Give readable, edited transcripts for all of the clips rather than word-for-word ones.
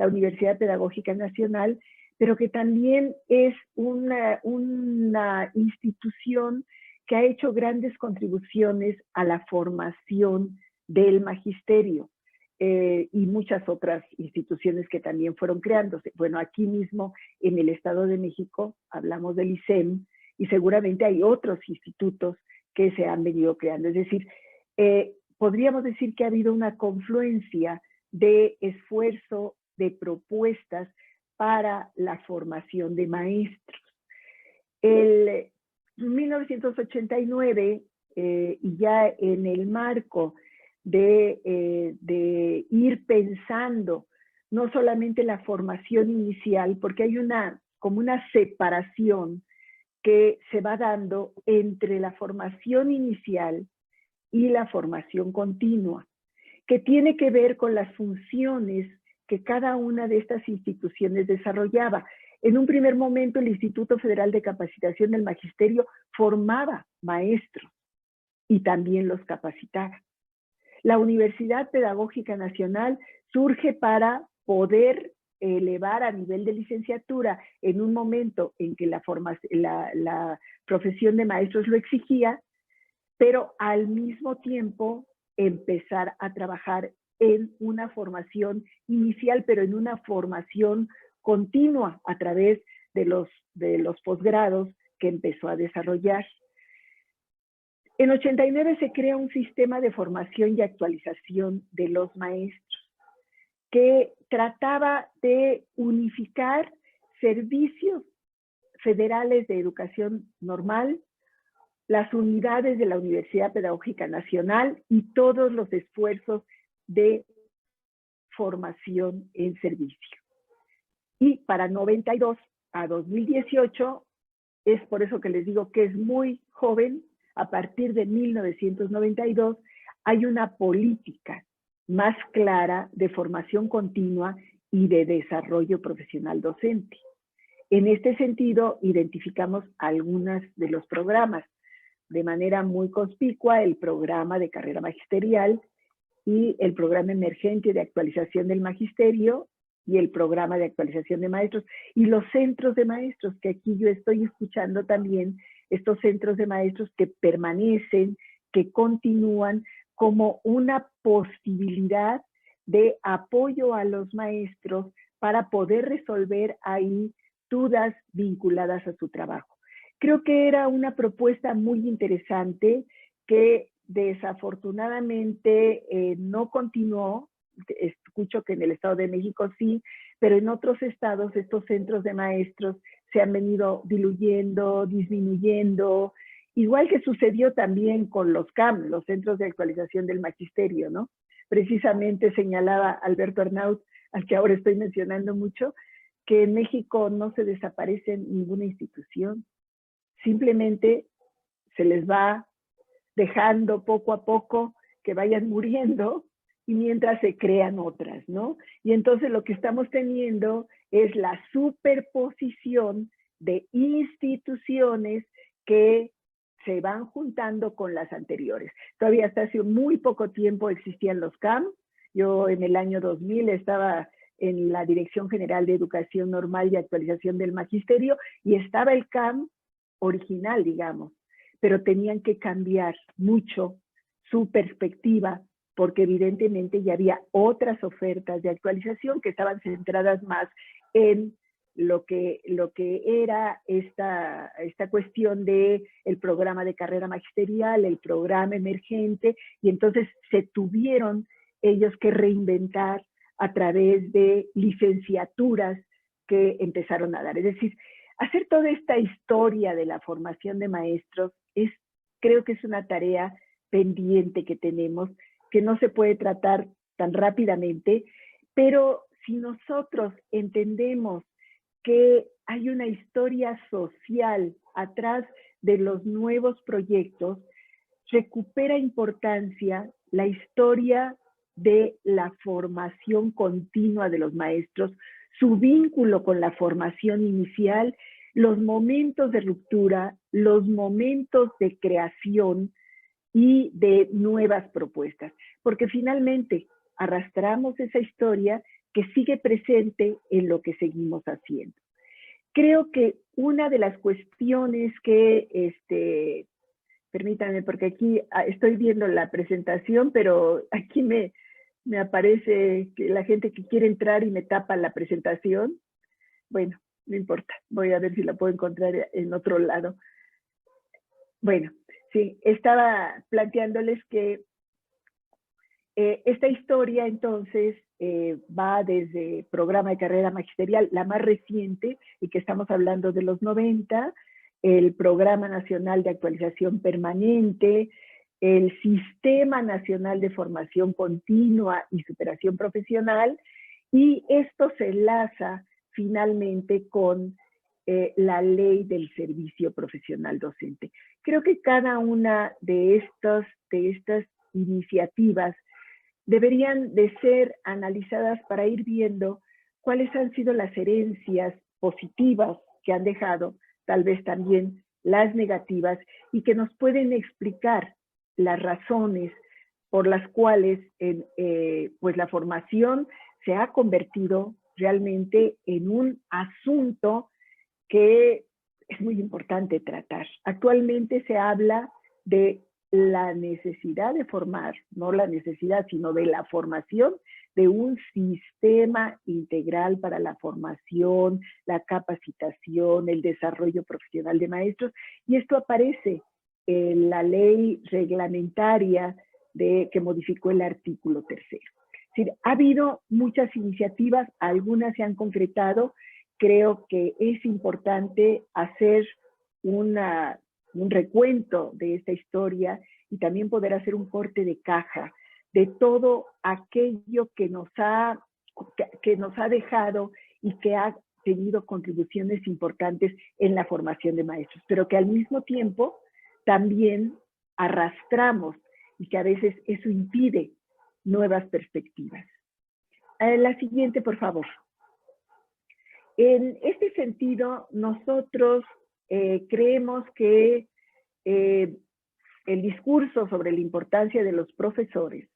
la Universidad Pedagógica Nacional, pero que también es una institución que ha hecho grandes contribuciones a la formación del magisterio y muchas otras instituciones que también fueron creándose. Bueno, aquí mismo en el Estado de México hablamos del ISEM y seguramente hay otros institutos que se han venido creando. Es decir, podríamos decir que ha habido una confluencia de esfuerzo, de propuestas para la formación de maestros. En 1989, y ya en el marco de ir pensando no solamente la formación inicial, porque hay como una separación que se va dando entre la formación inicial y la formación continua, que tiene que ver con las funciones que cada una de estas instituciones desarrollaba. En un primer momento, el Instituto Federal de Capacitación del Magisterio formaba maestros y también los capacitaba. La Universidad Pedagógica Nacional surge para poder elevar a nivel de licenciatura en un momento en que la profesión de maestros lo exigía, pero al mismo tiempo empezar a trabajar en una formación inicial, pero en una formación continua a través de los posgrados que empezó a desarrollar. En 89 se crea un sistema de formación y actualización de los maestros que trataba de unificar servicios federales de educación normal, las unidades de la Universidad Pedagógica Nacional y todos los esfuerzos de formación en servicio. Y para 92 a 2018, es por eso que les digo que es muy joven, a partir de 1992 hay una política más clara de formación continua y de desarrollo profesional docente. En este sentido, identificamos algunos de los programas. De manera muy conspicua, el programa de carrera magisterial y el programa emergente de actualización del magisterio y el programa de actualización de maestros y los centros de maestros, que aquí yo estoy escuchando también estos centros de maestros que permanecen, que continúan como una posibilidad de apoyo a los maestros para poder resolver ahí dudas vinculadas a su trabajo. Creo que era una propuesta muy interesante que desafortunadamente no continuó. Escucho que en el Estado de México sí, pero en otros estados estos centros de maestros se han venido diluyendo, disminuyendo, igual que sucedió también con los CAM, los Centros de Actualización del Magisterio, ¿no? Precisamente señalaba Alberto Arnaut, al que ahora estoy mencionando mucho, que en México no se desaparece ninguna institución, simplemente se les va dejando poco a poco que vayan muriendo y mientras se crean otras, ¿no? Y entonces lo que estamos teniendo es la superposición de instituciones que se van juntando con las anteriores. Todavía hasta hace muy poco tiempo existían los CAM. Yo en el año 2000 estaba en la Dirección General de Educación Normal y Actualización del Magisterio y estaba el CAM original, digamos, pero tenían que cambiar mucho su perspectiva porque evidentemente ya había otras ofertas de actualización que estaban centradas más en lo que era esta cuestión de el programa de carrera magisterial, el programa emergente, y entonces se tuvieron ellos que reinventar a través de licenciaturas que empezaron a dar. Es decir, hacer toda esta historia de la formación de maestros creo que es una tarea pendiente que tenemos, que no se puede tratar tan rápidamente, pero si nosotros entendemos que hay una historia social atrás de los nuevos proyectos, recupera importancia la historia de la formación continua de los maestros, su vínculo con la formación inicial, los momentos de ruptura, los momentos de creación y de nuevas propuestas, porque finalmente arrastramos esa historia que sigue presente en lo que seguimos haciendo. Creo que una de las cuestiones que, permítanme, porque aquí estoy viendo la presentación, pero aquí me aparece que la gente que quiere entrar y me tapa la presentación. Bueno, no importa, voy a ver si la puedo encontrar en otro lado. Bueno, sí, estaba planteándoles que esta historia entonces va desde programa de carrera magisterial, la más reciente, y que estamos hablando de los 90, el Programa Nacional de Actualización Permanente, el Sistema Nacional de Formación Continua y Superación Profesional, y esto se enlaza finalmente con la Ley del Servicio Profesional Docente. Creo que cada una de estas iniciativas deberían de ser analizadas para ir viendo cuáles han sido las herencias positivas que han dejado, tal vez también las negativas, y que nos pueden explicar las razones por las cuales pues la formación se ha convertido realmente en un asunto que es muy importante tratar. Actualmente se habla de la necesidad de formar, no la necesidad, sino de la formación de un sistema integral para la formación, la capacitación, el desarrollo profesional de maestros, y esto aparece en la ley reglamentaria que modificó el artículo 3. Es decir, ha habido muchas iniciativas, algunas se han concretado. Creo que es importante hacer un recuento de esta historia y también poder hacer un corte de caja de todo aquello que nos ha dejado y que ha tenido contribuciones importantes en la formación de maestros, pero que al mismo tiempo también arrastramos y que a veces eso impide nuevas perspectivas. La siguiente, por favor. En este sentido, nosotros creemos que el discurso sobre la importancia de los profesores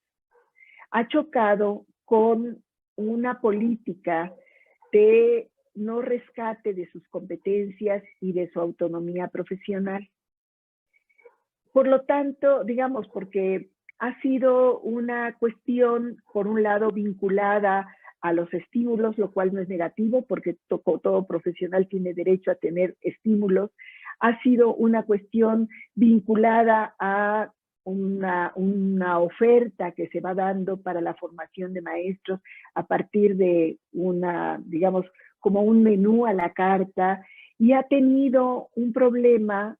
ha chocado con una política de no rescate de sus competencias y de su autonomía profesional. Por lo tanto, digamos, porque ha sido una cuestión, por un lado, vinculada a los estímulos, lo cual no es negativo, porque todo profesional tiene derecho a tener estímulos. Ha sido una cuestión vinculada a una oferta que se va dando para la formación de maestros a partir de digamos, como un menú a la carta, y ha tenido un problema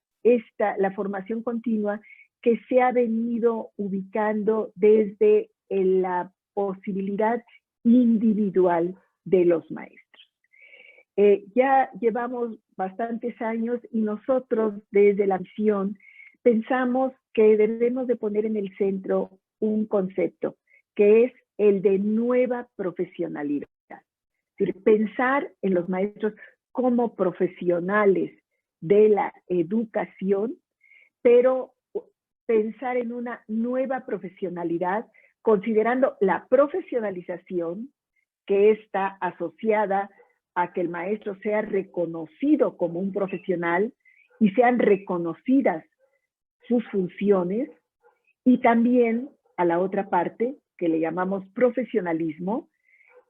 la formación continua, que se ha venido ubicando desde la posibilidad individual de los maestros. Ya llevamos bastantes años y nosotros desde la misión pensamos que debemos de poner en el centro un concepto, que es el de nueva profesionalidad. Es decir, pensar en los maestros como profesionales de la educación, pero pensar en una nueva profesionalidad, considerando la profesionalización que está asociada a que el maestro sea reconocido como un profesional y sean reconocidas sus funciones, y también a la otra parte que le llamamos profesionalismo,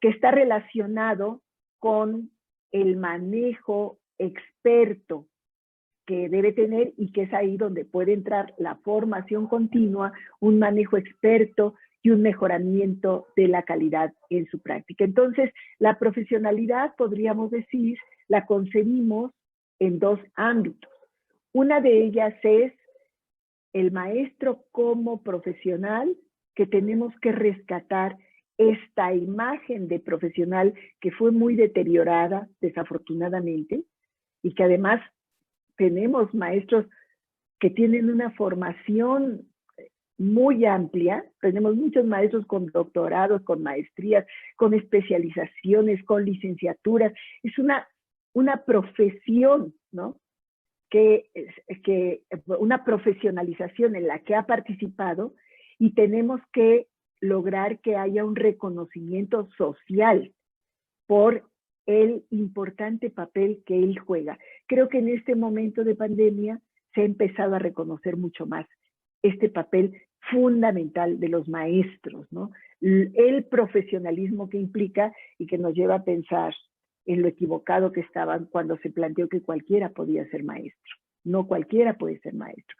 que está relacionado con el manejo experto que debe tener, y que es ahí donde puede entrar la formación continua, un manejo experto y un mejoramiento de la calidad en su práctica. Entonces, la profesionalidad, podríamos decir, la concebimos en dos ámbitos. Una de ellas es el maestro como profesional, que tenemos que rescatar esta imagen de profesional que fue muy deteriorada, desafortunadamente, y que además tenemos maestros que tienen una formación muy amplia. Tenemos muchos maestros con doctorados, con maestrías, con especializaciones, con licenciaturas. Es una profesión, ¿no? Una profesionalización en la que ha participado, y tenemos que lograr que haya un reconocimiento social por el importante papel que él juega. Creo que en este momento de pandemia se ha empezado a reconocer mucho más este papel fundamental de los maestros, ¿no? El profesionalismo que implica y que nos lleva a pensar en lo equivocado que estaban cuando se planteó que cualquiera podía ser maestro. No cualquiera puede ser maestro.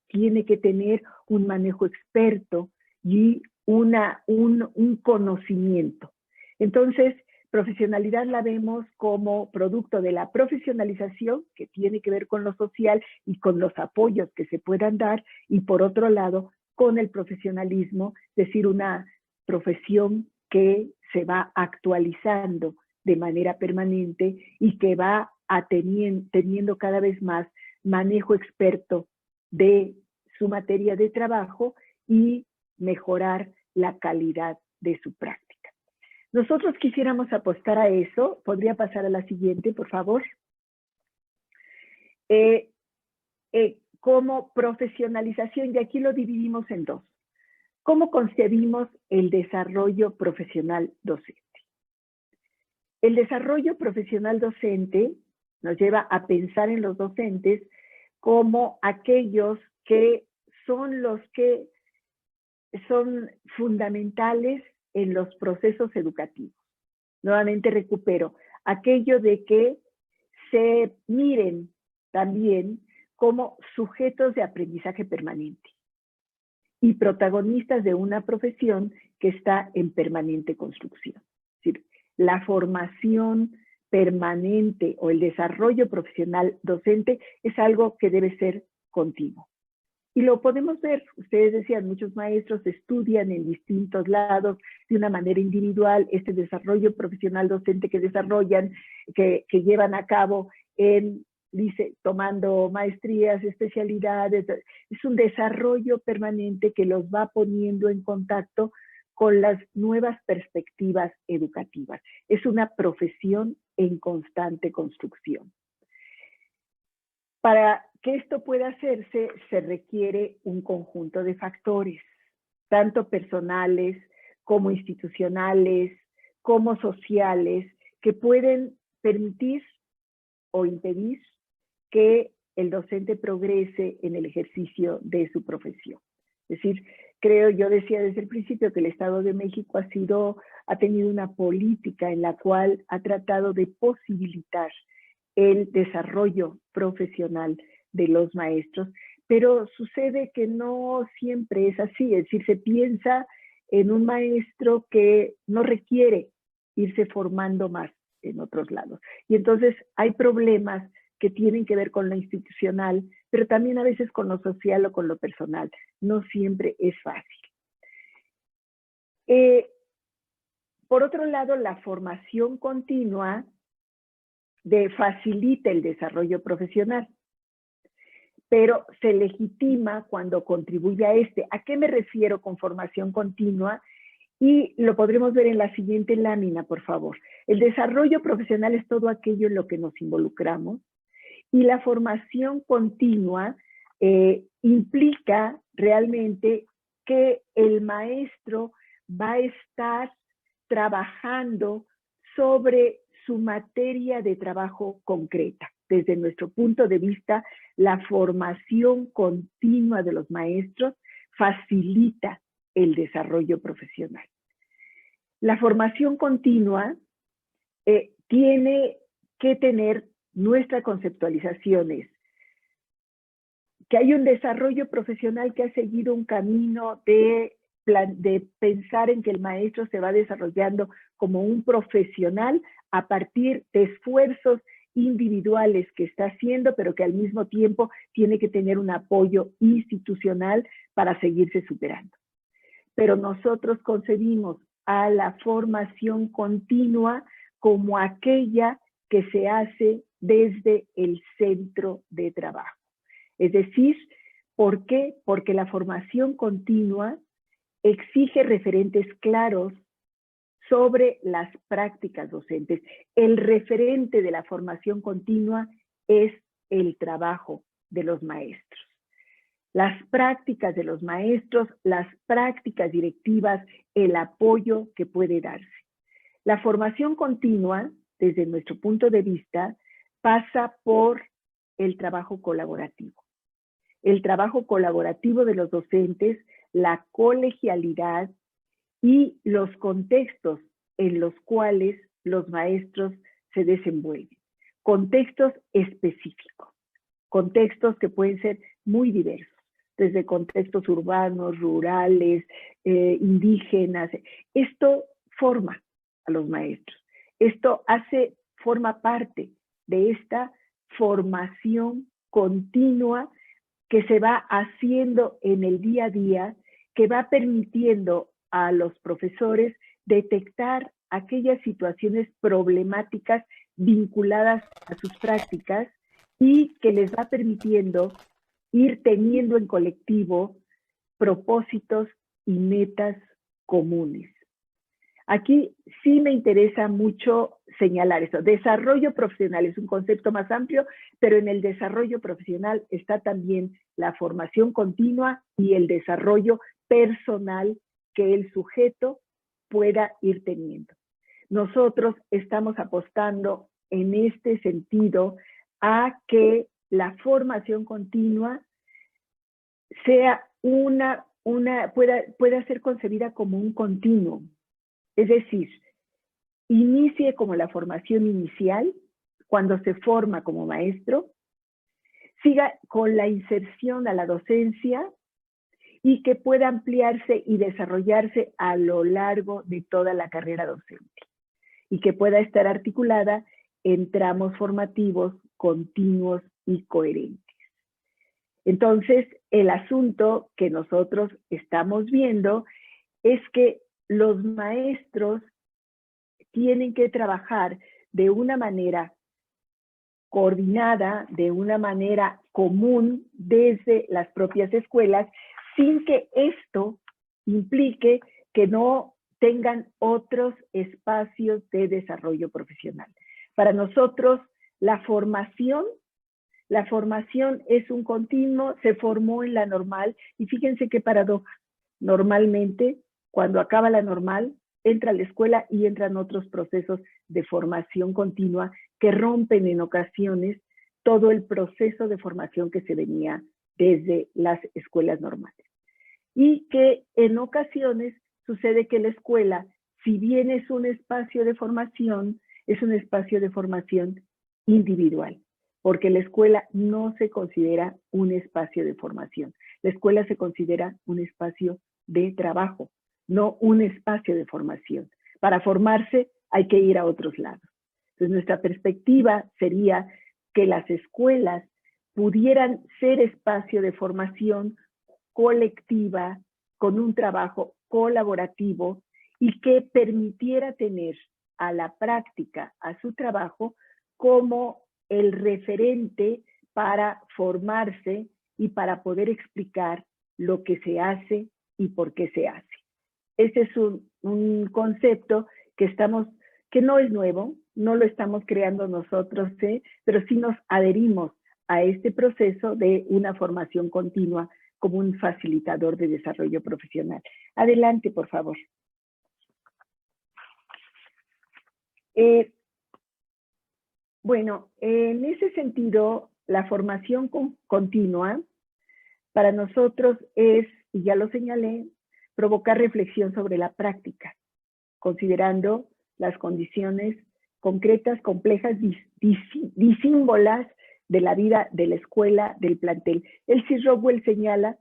Tiene que tener un manejo experto y un conocimiento. Entonces, profesionalidad la vemos como producto de la profesionalización, que tiene que ver con lo social y con los apoyos que se puedan dar, y por otro lado, con el profesionalismo, es decir, una profesión que se va actualizando de manera permanente y que va teniendo cada vez más manejo experto de su materia de trabajo y mejorar la calidad de su práctica. Nosotros quisiéramos apostar a eso. ¿Podría pasar a la siguiente, por favor? Como profesionalización, y aquí lo dividimos en dos. ¿Cómo concebimos el desarrollo profesional docente? El desarrollo profesional docente nos lleva a pensar en los docentes como aquellos que son fundamentales en los procesos educativos. Nuevamente recupero aquello de que se miren también como sujetos de aprendizaje permanente y protagonistas de una profesión que está en permanente construcción. Es decir, la formación permanente o el desarrollo profesional docente es algo que debe ser continuo. Y lo podemos ver, ustedes decían, muchos maestros estudian en distintos lados de una manera individual este desarrollo profesional docente que desarrollan, que llevan a cabo tomando maestrías, especialidades. Es un desarrollo permanente que los va poniendo en contacto con las nuevas perspectivas educativas. Es una profesión en constante construcción. Para que esto pueda hacerse, se requiere un conjunto de factores, tanto personales como institucionales, como sociales, que pueden permitir o impedir que el docente progrese en el ejercicio de su profesión. Es decir, yo decía desde el principio que el Estado de México ha tenido una política en la cual ha tratado de posibilitar el desarrollo profesional de los maestros, pero sucede que no siempre es así. Es decir, se piensa en un maestro que no requiere irse formando más en otros lados. Y entonces hay problemas que tienen que ver con lo institucional, pero también a veces con lo social o con lo personal. No siempre es fácil. Por otro lado, la formación continua facilita el desarrollo profesional, pero se legitima cuando contribuye a este. ¿A qué me refiero con formación continua? Y lo podremos ver en la siguiente lámina, por favor. El desarrollo profesional es todo aquello en lo que nos involucramos, y la formación continua implica realmente que el maestro va a estar trabajando sobre su materia de trabajo concreta. Desde nuestro punto de vista, la formación continua de los maestros facilita el desarrollo profesional. La formación continua tiene que tener nuestra conceptualización es que hay un desarrollo profesional que ha seguido un camino de pensar en que el maestro se va desarrollando como un profesional a partir de esfuerzos individuales que está haciendo, pero que al mismo tiempo tiene que tener un apoyo institucional para seguirse superando. Pero nosotros concebimos a la formación continua como aquella que se hace desde el centro de trabajo. Es decir, ¿por qué? Porque la formación continua exige referentes claros sobre las prácticas docentes. El referente de la formación continua es el trabajo de los maestros. Las prácticas de los maestros, las prácticas directivas, el apoyo que puede darse. La formación continua, desde nuestro punto de vista, pasa por el trabajo colaborativo. El trabajo colaborativo de los docentes, la colegialidad y los contextos en los cuales los maestros se desenvuelven. Contextos específicos, contextos que pueden ser muy diversos, desde contextos urbanos, rurales, indígenas. Esto forma a los maestros. Esto forma parte de esta formación continua que se va haciendo en el día a día, que va permitiendo a los profesores detectar aquellas situaciones problemáticas vinculadas a sus prácticas y que les va permitiendo ir teniendo en colectivo propósitos y metas comunes. Aquí sí me interesa mucho señalar eso. Desarrollo profesional es un concepto más amplio, pero en el desarrollo profesional está también la formación continua y el desarrollo personal que el sujeto pueda ir teniendo. Nosotros estamos apostando en este sentido a que la formación continua sea pueda ser concebida como un continuo. Es decir, inicie como la formación inicial, cuando se forma como maestro, siga con la inserción a la docencia y que pueda ampliarse y desarrollarse a lo largo de toda la carrera docente y que pueda estar articulada en tramos formativos continuos y coherentes. Entonces, el asunto que nosotros estamos viendo es que los maestros tienen que trabajar de una manera coordinada, de una manera común desde las propias escuelas, sin que esto implique que no tengan otros espacios de desarrollo profesional. Para nosotros, la formación es un continuo, se formó en la normal, y fíjense qué paradoja. Normalmente, cuando acaba la normal, entra a la escuela y entran otros procesos de formación continua que rompen en ocasiones todo el proceso de formación que se venía desde las escuelas normales. Y que en ocasiones sucede que la escuela, si bien es un espacio de formación, es un espacio de formación individual, porque la escuela no se considera un espacio de formación. La escuela se considera un espacio de trabajo, no un espacio de formación. Para formarse hay que ir a otros lados. Entonces, nuestra perspectiva sería que las escuelas pudieran ser espacio de formación colectiva, con un trabajo colaborativo y que permitiera tener a la práctica, a su trabajo, como el referente para formarse y para poder explicar lo que se hace y por qué se hace. Ese es un concepto que no es nuevo, no lo estamos creando nosotros, pero sí nos adherimos a este proceso de una formación continua como un facilitador de desarrollo profesional. Adelante, por favor. Bueno, en ese sentido, la formación continua para nosotros es, y ya lo señalé, provocar reflexión sobre la práctica, considerando las condiciones concretas, complejas, disímbolas de la vida de la escuela, del plantel. Elsie Rockwell señala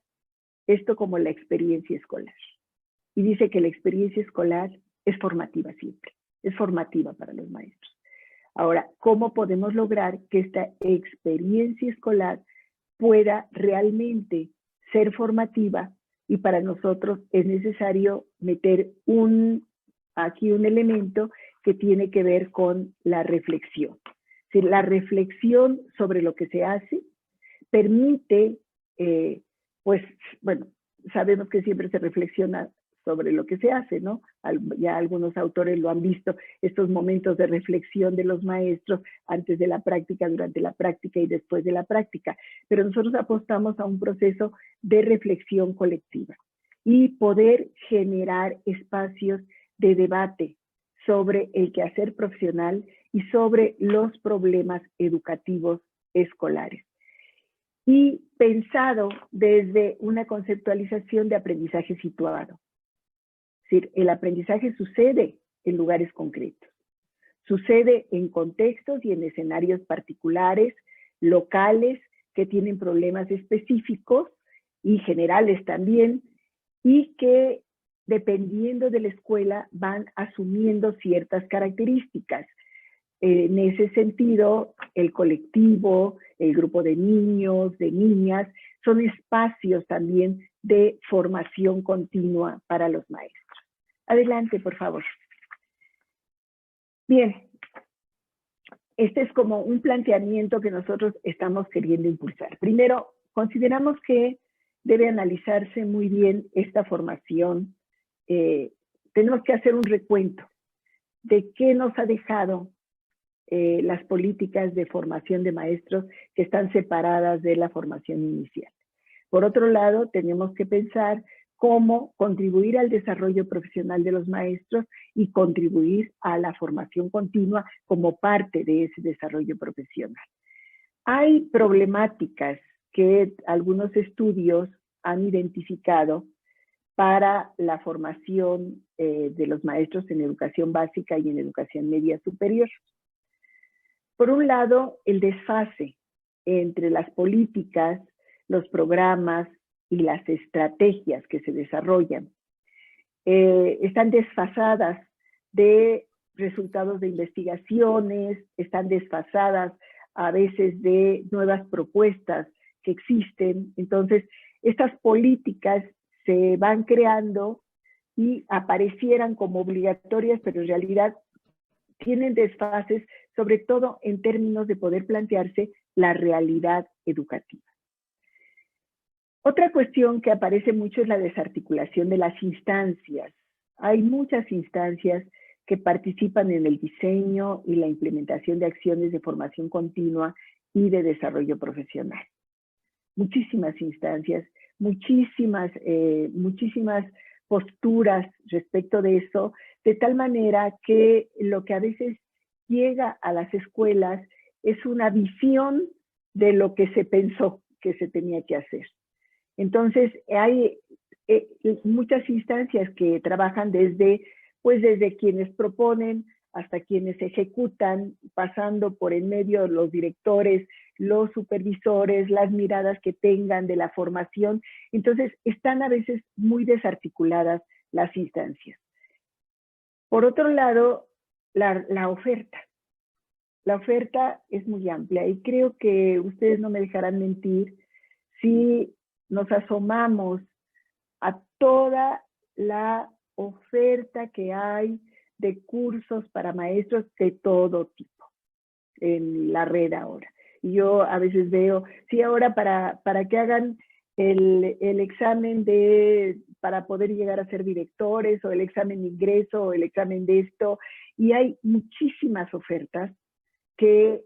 esto como la experiencia escolar. Y dice que la experiencia escolar es formativa siempre, es formativa para los maestros. Ahora, ¿cómo podemos lograr que esta experiencia escolar pueda realmente ser formativa? Y para nosotros es necesario meter aquí un elemento que tiene que ver con la reflexión. Es decir, la reflexión sobre lo que se hace permite, pues, bueno, sabemos que siempre se reflexiona sobre lo que se hace, ¿no? Ya algunos autores lo han visto, estos momentos de reflexión de los maestros antes de la práctica, durante la práctica y después de la práctica. Pero nosotros apostamos a un proceso de reflexión colectiva y poder generar espacios de debate sobre el quehacer profesional y sobre los problemas educativos escolares. Y pensado desde una conceptualización de aprendizaje situado. Es decir, el aprendizaje sucede en lugares concretos. Sucede en contextos y en escenarios particulares, locales, que tienen problemas específicos y generales también, y que dependiendo de la escuela van asumiendo ciertas características. En ese sentido, el colectivo, el grupo de niños, de niñas, son espacios también de formación continua para los maestros. Adelante, por favor. Bien, este es como un planteamiento que nosotros estamos queriendo impulsar. Primero, consideramos que debe analizarse muy bien esta formación. Tenemos que hacer un recuento de qué nos ha dejado las políticas de formación de maestros que están separadas de la formación inicial. Por otro lado, tenemos que pensar cómo contribuir al desarrollo profesional de los maestros y contribuir a la formación continua como parte de ese desarrollo profesional. Hay problemáticas que algunos estudios han identificado para la formación de los maestros en educación básica y en educación media superior. Por un lado, el desfase entre las políticas, los programas y las estrategias que se desarrollan. Están desfasadas de resultados de investigaciones, están desfasadas a veces de nuevas propuestas que existen. Entonces, estas políticas se van creando y aparecieran como obligatorias, pero en realidad tienen desfases, sobre todo en términos de poder plantearse la realidad educativa. Otra cuestión que aparece mucho es la desarticulación de las instancias. Hay muchas instancias que participan en el diseño y la implementación de acciones de formación continua y de desarrollo profesional. Muchísimas instancias, muchísimas posturas respecto de eso, de tal manera que lo que a veces llega a las escuelas es una visión de lo que se pensó que se tenía que hacer. Entonces, hay muchas instancias que trabajan desde quienes proponen hasta quienes ejecutan, pasando por en medio los directores, los supervisores, las miradas que tengan de la formación. Entonces, están a veces muy desarticuladas las instancias. Por otro lado, la oferta. La oferta es muy amplia y creo que ustedes no me dejarán mentir si nos asomamos a toda la oferta que hay de cursos para maestros de todo tipo en la red ahora. Y yo a veces veo, sí, ahora para que hagan el examen para poder llegar a ser directores, o el examen de ingreso, o el examen de esto, y hay muchísimas ofertas que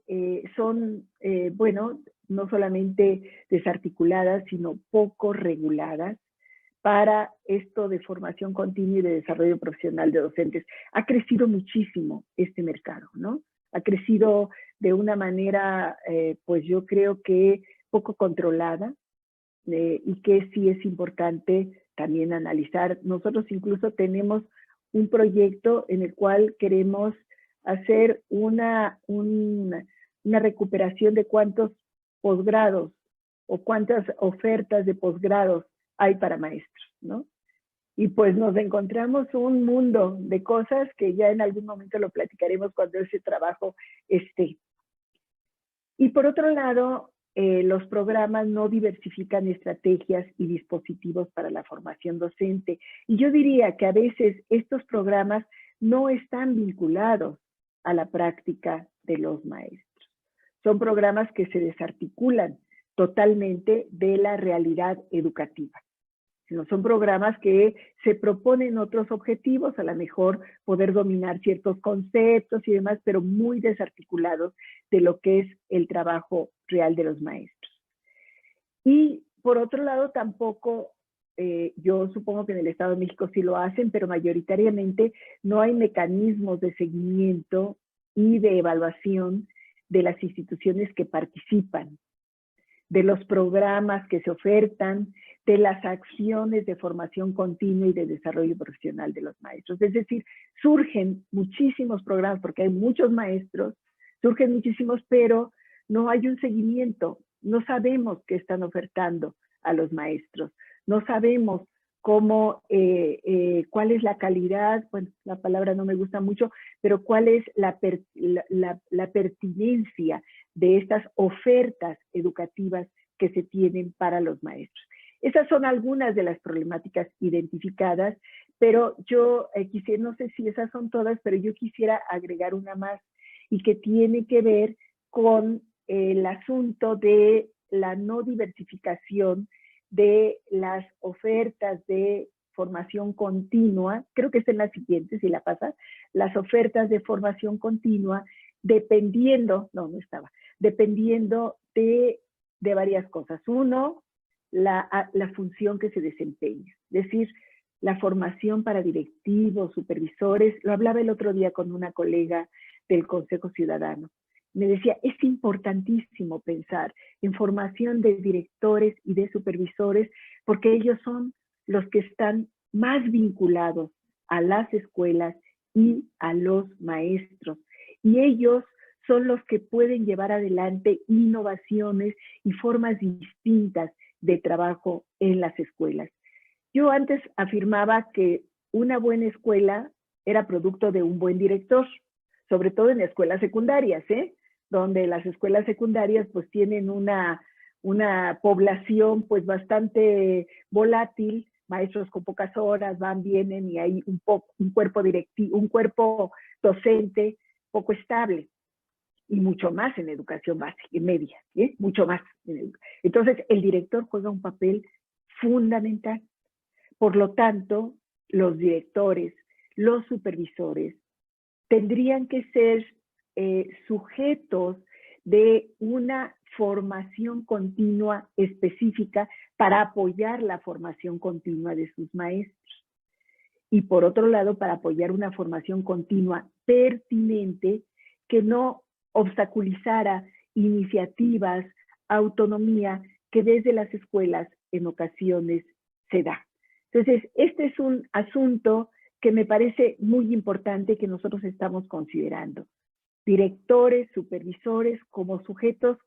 son, bueno, no solamente desarticuladas, sino poco reguladas para esto de formación continua y de desarrollo profesional de docentes. Ha crecido muchísimo este mercado, ¿no? Ha crecido de una manera, pues yo creo que poco controlada, y que sí es importante también analizar. Nosotros incluso tenemos un proyecto en el cual queremos hacer una recuperación de cuántos posgrados o cuántas ofertas de posgrados hay para maestros, ¿no? Y pues nos encontramos un mundo de cosas que ya en algún momento lo platicaremos cuando ese trabajo esté. Y por otro lado, los programas no diversifican estrategias y dispositivos para la formación docente. Y yo diría que a veces estos programas no están vinculados a la práctica de los maestros. Son programas que se desarticulan totalmente de la realidad educativa. No son programas que se proponen otros objetivos, a lo mejor poder dominar ciertos conceptos y demás, pero muy desarticulados de lo que es el trabajo real de los maestros. Y por otro lado, tampoco yo supongo que en el Estado de México sí lo hacen, pero mayoritariamente no hay mecanismos de seguimiento y de evaluación de las instituciones que participan, de los programas que se ofertan, de las acciones de formación continua y de desarrollo profesional de los maestros. Es decir, surgen muchísimos programas porque hay muchos maestros, surgen muchísimos, pero no hay un seguimiento. No sabemos qué están ofertando a los maestros. No sabemos cómo, cuál es la calidad, bueno, la palabra no me gusta mucho, pero cuál es la pertinencia de estas ofertas educativas que se tienen para los maestros. Esas son algunas de las problemáticas identificadas, pero yo quisiera, no sé si esas son todas, pero yo quisiera agregar una más y que tiene que ver con el asunto de la no diversificación de las ofertas de formación continua. Creo que es en la siguiente, si la pasa, las ofertas de formación continua dependiendo, no estaba, dependiendo de varias cosas. Uno, la función que se desempeña, es decir, la formación para directivos, supervisores. Lo hablaba el otro día con una colega del Consejo Ciudadano. Me decía, es importantísimo pensar en formación de directores y de supervisores porque ellos son los que están más vinculados a las escuelas y a los maestros. Y ellos son los que pueden llevar adelante innovaciones y formas distintas de trabajo en las escuelas. Yo antes afirmaba que una buena escuela era producto de un buen director, sobre todo en escuelas secundarias, donde las escuelas secundarias pues tienen una población pues bastante volátil, maestros con pocas horas, van, vienen y hay un cuerpo directivo, un cuerpo docente poco estable. Y mucho más en educación básica y media, mucho más. Entonces, el director juega un papel fundamental. Por lo tanto, los directores, los supervisores, tendrían que ser sujetos de una formación continua específica para apoyar la formación continua de sus maestros. Y por otro lado, para apoyar una formación continua pertinente que no obstaculizara iniciativas, autonomía que desde las escuelas en ocasiones se da. Entonces, este es un asunto que me parece muy importante que nosotros estamos considerando. Directores, supervisores como sujetos